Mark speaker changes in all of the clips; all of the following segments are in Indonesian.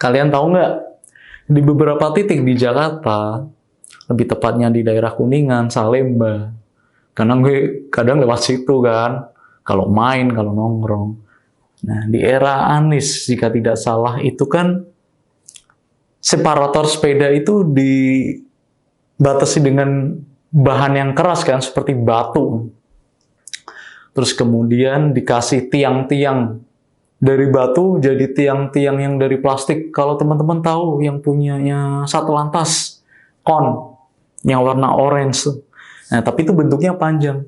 Speaker 1: Kalian tahu nggak? Di beberapa titik di Jakarta, lebih tepatnya di daerah Kuningan, Salemba. Karena gue kadang lewat situ kan, kalau main, kalau nongkrong. Nah, di era Anies, jika tidak salah, itu kan separator sepeda itu dibatasi dengan bahan yang keras kan, seperti batu. Terus kemudian dikasih tiang-tiang dari batu jadi tiang-tiang yang dari plastik. Kalau teman-teman tahu yang punyanya Satlantas, Kon, yang warna orange. Nah, tapi itu bentuknya panjang.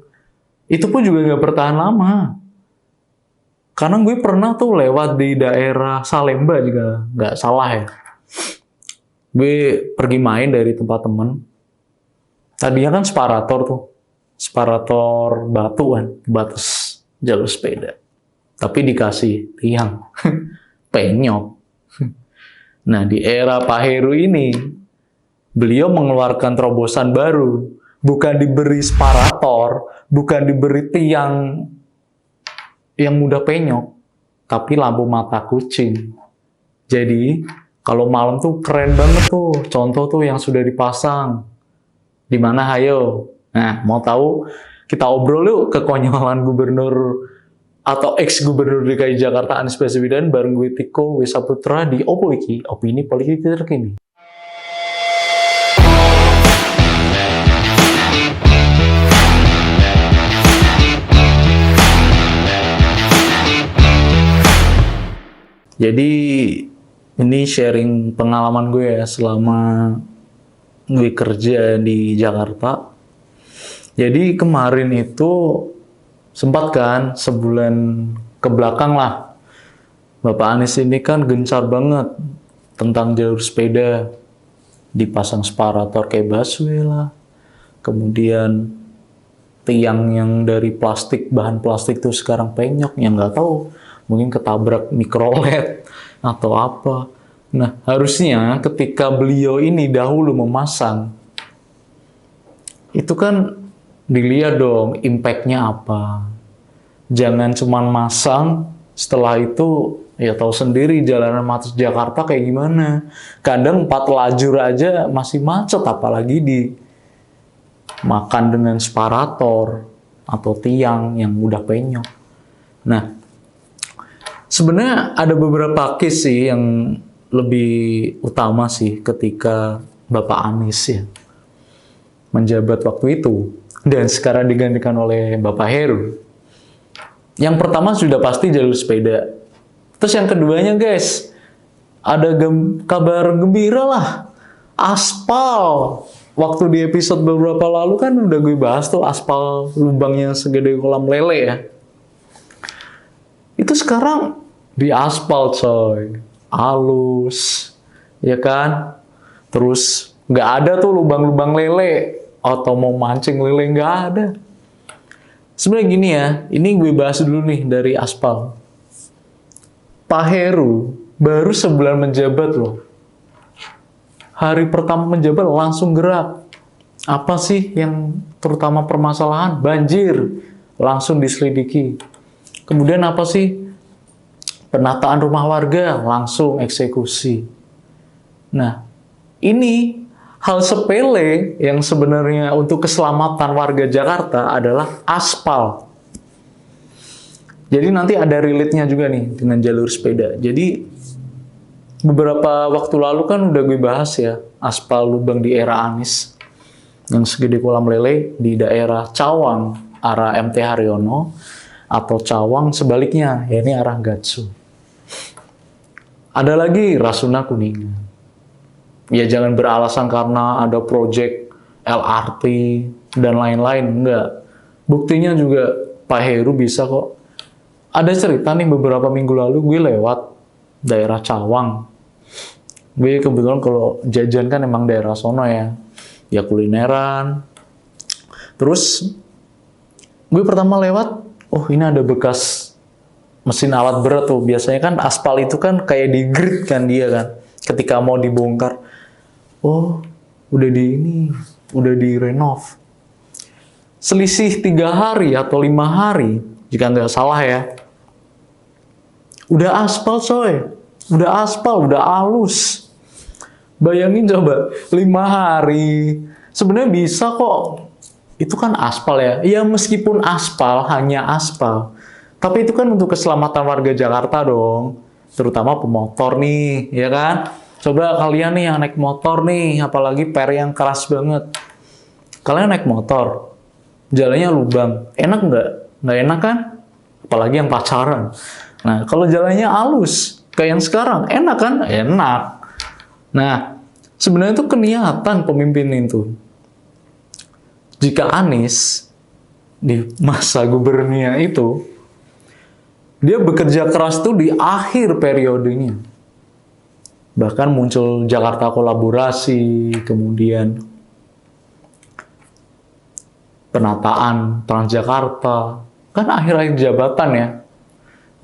Speaker 1: Itu pun juga nggak bertahan lama. Karena gue pernah tuh lewat di daerah Salemba juga, nggak salah ya. Gue pergi main dari tempat temen. Tadinya kan separator tuh. Separator batu kan, batas jalur sepeda. Tapi dikasih tiang. Penyok. Nah, di era Pak Heru ini, beliau mengeluarkan terobosan baru. Bukan diberi separator, bukan diberi tiang yang mudah penyok, tapi lampu mata kucing. Jadi, kalau malam tuh keren banget tuh. Contoh tuh yang sudah dipasang. Di mana hayo? Nah, mau tahu? Kita obrol yuk kekonyolan gubernur atau ex-gubernur DKI Jakarta Anies Baswedan bareng gue Tiko Wesaputra di Opo Iki, opini politik terkini. Jadi ini sharing pengalaman gue ya selama gue kerja di Jakarta. Jadi kemarin itu sempat kan sebulan ke belakang lah, Bapak Anies ini kan gencar banget tentang jalur sepeda, dipasang separator kayak busway lah, kemudian tiang yang dari plastik, bahan plastik tuh sekarang penyok, yang nggak tahu mungkin ketabrak mikrolet atau apa. Nah, harusnya ketika beliau ini dahulu memasang, itu kan dilihat dong impact-nya apa. Jangan cuma masang, setelah itu ya tahu sendiri jalanan macet Jakarta kayak gimana. Kadang 4 lajur aja masih macet, apalagi dimakan dengan separator atau tiang yang mudah penyok. Nah, sebenarnya ada beberapa case sih yang lebih utama sih ketika Bapak Anies ya menjabat waktu itu dan sekarang digantikan oleh Bapak Heru. Yang pertama sudah pasti jalur sepeda. Terus yang keduanya guys, ada kabar gembira lah, aspal. Waktu di episode beberapa lalu kan udah gue bahas tuh aspal lubangnya segede kolam lele ya. Itu sekarang di aspal coy, halus, ya kan? Terus nggak ada tuh lubang-lubang lele atau mau mancing lele, nggak ada. Sebenarnya gini ya, ini gue bahas dulu nih dari aspal. Pak Heru baru sebulan menjabat loh. Hari pertama menjabat langsung gerak. Apa sih yang terutama permasalahan? Banjir, langsung diselidiki. Kemudian apa sih? Penataan rumah warga, langsung eksekusi. Nah, ini hal sepele yang sebenarnya untuk keselamatan warga Jakarta adalah aspal. Jadi nanti ada relate-nya juga nih dengan jalur sepeda. Jadi beberapa waktu lalu kan udah gue bahas ya, aspal lubang di era Anies yang segede kolam lele di daerah Cawang, arah MT Haryono, atau Cawang sebaliknya, ya ini arah Gatsu. Ada lagi Rasuna Kuningan. Ya jangan beralasan karena ada proyek LRT dan lain-lain, enggak. Buktinya juga Pak Heru bisa kok. Ada cerita nih beberapa minggu lalu gue lewat daerah Cawang. Gue kebetulan kalau jajan kan emang daerah sono ya. Ya kulineran. Terus gue pertama lewat, oh ini ada bekas mesin alat berat tuh. Biasanya kan aspal itu kan kayak di grid kan dia kan. Ketika mau dibongkar. Oh, udah direnov. Selisih 3 hari atau 5 hari, jika nggak salah ya. Udah aspal coy. Udah aspal, udah halus. Bayangin coba, 5 hari. Sebenarnya bisa kok. Itu kan aspal ya. Ya meskipun aspal, hanya aspal. Tapi itu kan untuk keselamatan warga Jakarta dong. Terutama pemotor nih, ya kan? Coba kalian nih yang naik motor nih, apalagi per yang keras banget. Kalian naik motor, jalannya lubang. Enak nggak? Nggak enak kan? Apalagi yang pacaran. Nah, kalau jalannya halus, kayak yang sekarang, enak kan? Enak. Nah, sebenarnya itu keniatan pemimpin itu. Jika Anies di masa gubernurnya itu, dia bekerja keras tuh di akhir periodenya. Bahkan muncul Jakarta Kolaborasi, kemudian penataan Transjakarta. Kan akhir-akhir jabatan ya.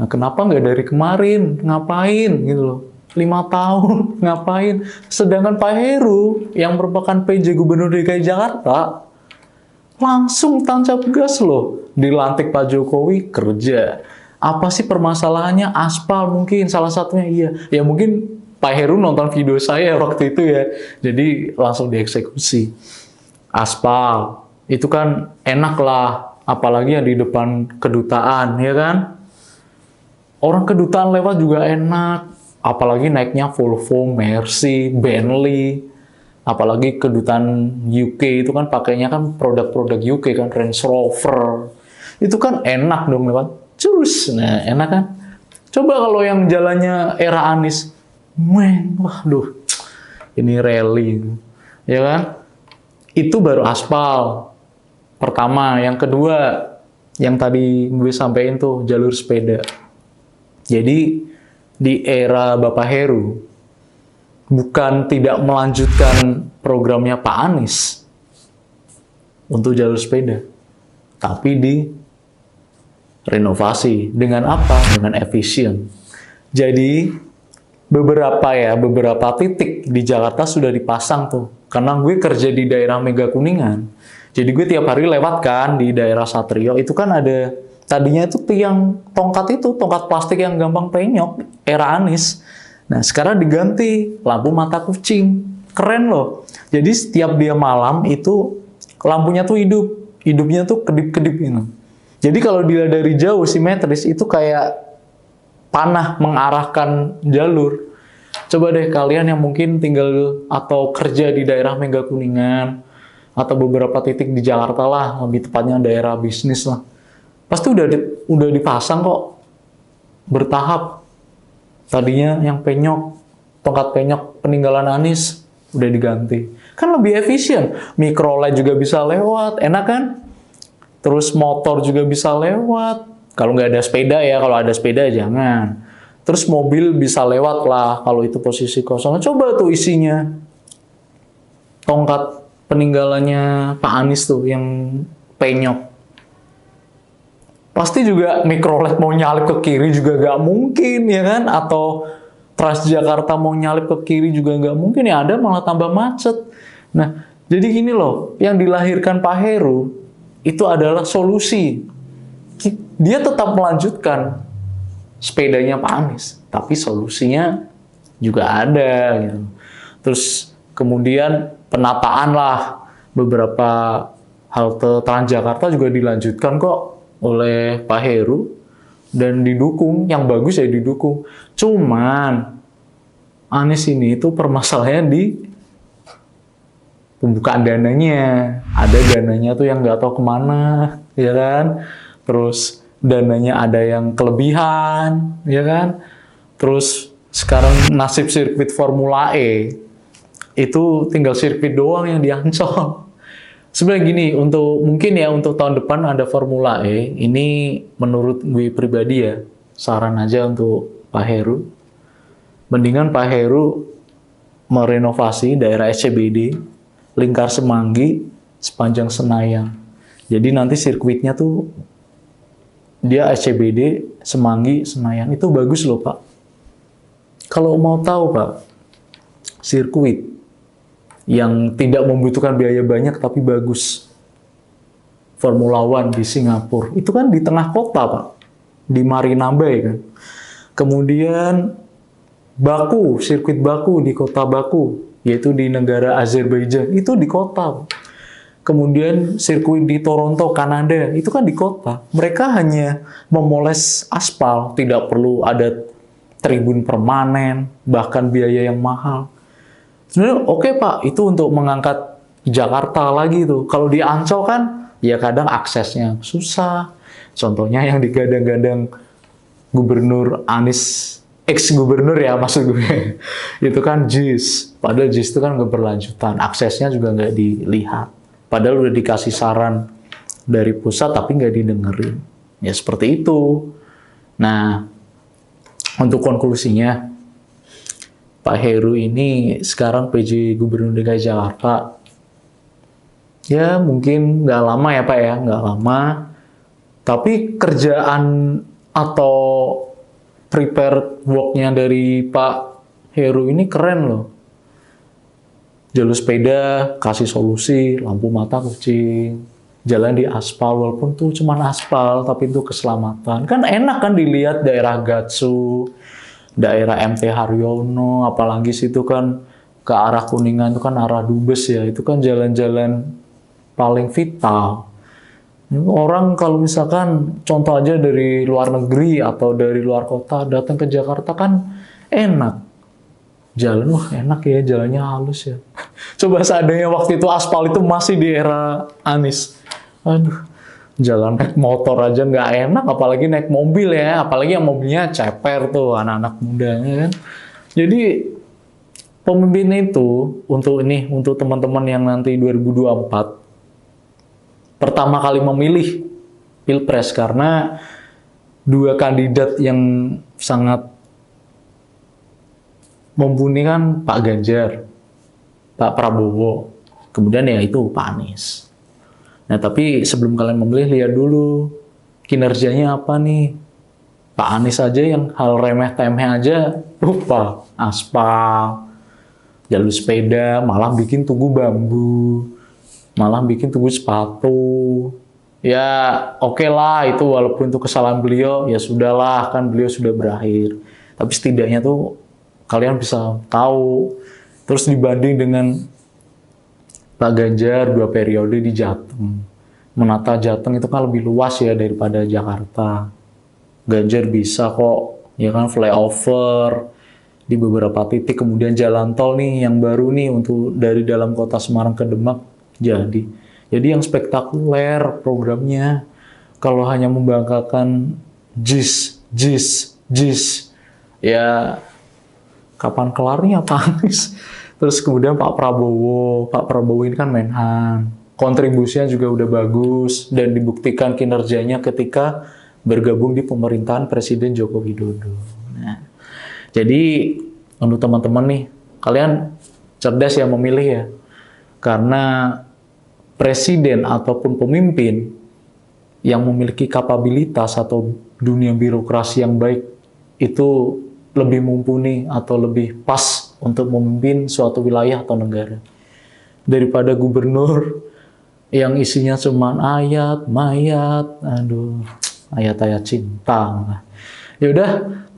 Speaker 1: Nah, kenapa nggak dari kemarin? Ngapain gitu loh. 5 tahun, ngapain? Sedangkan Pak Heru, yang merupakan PJ Gubernur DKI Jakarta, langsung tancap gas loh. Dilantik Pak Jokowi, kerja. Apa sih permasalahannya? Aspal mungkin, salah satunya iya. Ya mungkin Pak Heru nonton video saya waktu itu ya. Jadi langsung dieksekusi. Aspal, itu kan enak lah. Apalagi yang di depan kedutaan, ya kan? Orang kedutaan lewat juga enak, apalagi naiknya Volvo, Mercy, Bentley, apalagi kedutaan UK itu kan pakainya kan produk-produk UK kan, Range Rover, itu kan enak dong lewat, cus, nah enak kan? Coba kalau yang jalannya era Anies, waduh, ini rally, ya kan? Itu baru aspal, pertama, yang kedua, yang tadi gue sampaikan tuh jalur sepeda. Jadi di era Bapak Heru bukan tidak melanjutkan programnya Pak Anies untuk jalur sepeda, tapi direnovasi dengan apa? Dengan efisien. Jadi beberapa titik di Jakarta sudah dipasang tuh. Karena gue kerja di daerah Mega Kuningan, jadi gue tiap hari lewat kan di daerah Satrio itu kan ada. Tadinya itu tiang tongkat plastik yang gampang penyok, era Anies. Nah, sekarang diganti lampu mata kucing. Keren loh. Jadi setiap dia malam itu lampunya tuh hidup. Hidupnya tuh kedip-kedip gitu. Jadi kalau dilihat dari jauh simetris itu kayak panah mengarahkan jalur. Coba deh kalian yang mungkin tinggal atau kerja di daerah Mega Kuningan atau beberapa titik di Jakarta lah, lebih tepatnya daerah bisnis lah. Pasti udah dipasang kok, bertahap. Tadinya yang penyok, tongkat penyok peninggalan Anies, udah diganti. Kan lebih efisien. Microlight juga bisa lewat, enak kan? Terus motor juga bisa lewat. Kalau nggak ada sepeda ya, kalau ada sepeda jangan. Terus mobil bisa lewat lah, kalau itu posisi kosong. Coba tuh isinya. Tongkat peninggalannya Pak Anies tuh, yang penyok. Pasti juga Microlight mau nyalip ke kiri juga nggak mungkin, ya kan? Atau Transjakarta mau nyalip ke kiri juga nggak mungkin, ya ada malah tambah macet. Nah, jadi gini loh, yang dilahirkan Pak Heru itu adalah solusi. Dia tetap melanjutkan sepedanya Pak Anies, tapi solusinya juga ada. Gitu. Terus kemudian penataan lah beberapa halte Transjakarta juga dilanjutkan kok oleh Pak Heru dan didukung, yang bagus ya didukung. Cuman Anies ini itu permasalahannya di pembukaan dananya. Ada dananya tuh yang nggak tahu kemana, ya kan? Terus dananya ada yang kelebihan, ya kan? Terus sekarang nasib sirkuit Formula E itu tinggal sirkuit doang yang diancol. Sebenarnya gini, mungkin ya untuk tahun depan ada Formula E, ini menurut gue pribadi ya, saran aja untuk Pak Heru. Mendingan Pak Heru merenovasi daerah SCBD, Lingkar Semanggi, sepanjang Senayan. Jadi nanti sirkuitnya tuh, dia SCBD, Semanggi, Senayan, itu bagus loh Pak. Kalau mau tahu Pak, sirkuit yang tidak membutuhkan biaya banyak tapi bagus. Formula One di Singapura. Itu kan di tengah kota, Pak. Di Marina Bay kan. Kemudian Baku, sirkuit Baku di kota Baku, yaitu di negara Azerbaijan, itu di kota. Kemudian sirkuit di Toronto, Kanada, itu kan di kota. Mereka hanya memoles aspal, tidak perlu ada tribun permanen, bahkan biaya yang mahal. Sebenarnya oke Pak, itu untuk mengangkat Jakarta lagi tuh. Kalau di Ancol kan, ya kadang aksesnya susah. Contohnya yang digadang-gadang Gubernur Anies, ex-gubernur ya maksud gue, itu kan JIS. Padahal JIS itu kan nggak berlanjutan, aksesnya juga nggak dilihat. Padahal udah dikasih saran dari pusat tapi nggak didengerin. Ya seperti itu. Nah, untuk konklusinya, Pak Heru ini sekarang PJ Gubernur DKI Jakarta. Ya mungkin nggak lama ya Pak ya, nggak lama. Tapi kerjaan atau prepare work-nya dari Pak Heru ini keren loh. Jalur sepeda, kasih solusi, lampu mata kucing, jalan di aspal, walaupun tuh cuma aspal, tapi itu keselamatan. Kan enak kan dilihat daerah Gatsu, daerah MT Haryono, apalagi situ kan ke arah Kuningan, itu kan arah Dubes ya, itu kan jalan-jalan paling vital. Orang kalau misalkan contoh aja dari luar negeri atau dari luar kota datang ke Jakarta kan enak. Jalan, wah enak ya, jalannya halus ya. Coba seandainya waktu itu aspal itu masih di era Anies. Aduh, jalan naik motor aja nggak enak, apalagi naik mobil ya. Apalagi yang mobilnya ceper tuh, anak-anak mudanya kan. Jadi, pemimpin itu, untuk teman-teman yang nanti 2024, pertama kali memilih Pilpres, karena dua kandidat yang sangat mumpuni kan Pak Ganjar, Pak Prabowo, kemudian ya itu Pak Anies. Nah tapi sebelum kalian memilih, lihat dulu kinerjanya apa nih. Pak Anies aja yang hal remeh-temeh aja lupa, aspal, jalur sepeda, malah bikin tugu bambu, malah bikin tugu sepatu. Ya oke lah itu, walaupun itu kesalahan beliau, ya sudahlah, kan beliau sudah berakhir. Tapi setidaknya tuh kalian bisa tahu, terus dibanding dengan Pak Ganjar 2 periode di Jateng. Menata Jateng itu kan lebih luas ya daripada Jakarta. Ganjar bisa kok, ya kan, flyover di beberapa titik, kemudian jalan tol nih yang baru nih untuk dari dalam kota Semarang ke Demak jadi. Jadi yang spektakuler programnya. Kalau hanya membanggakan JIS, ya kapan kelarnya Pak Anies? Terus kemudian Pak Prabowo ini kan Menhan. Kontribusinya juga udah bagus dan dibuktikan kinerjanya ketika bergabung di pemerintahan Presiden Joko Widodo. Nah, jadi untuk teman-teman nih, kalian cerdas ya memilih ya. Karena presiden ataupun pemimpin yang memiliki kapabilitas atau dunia birokrasi yang baik itu lebih mumpuni atau lebih pas untuk memimpin suatu wilayah atau negara daripada gubernur yang isinya cuma ayat, mayat, aduh, ayat-ayat cinta. Ya udah,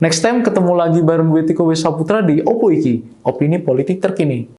Speaker 1: next time ketemu lagi bareng gue Tiko W Saputra di Opo Iki, opini politik terkini.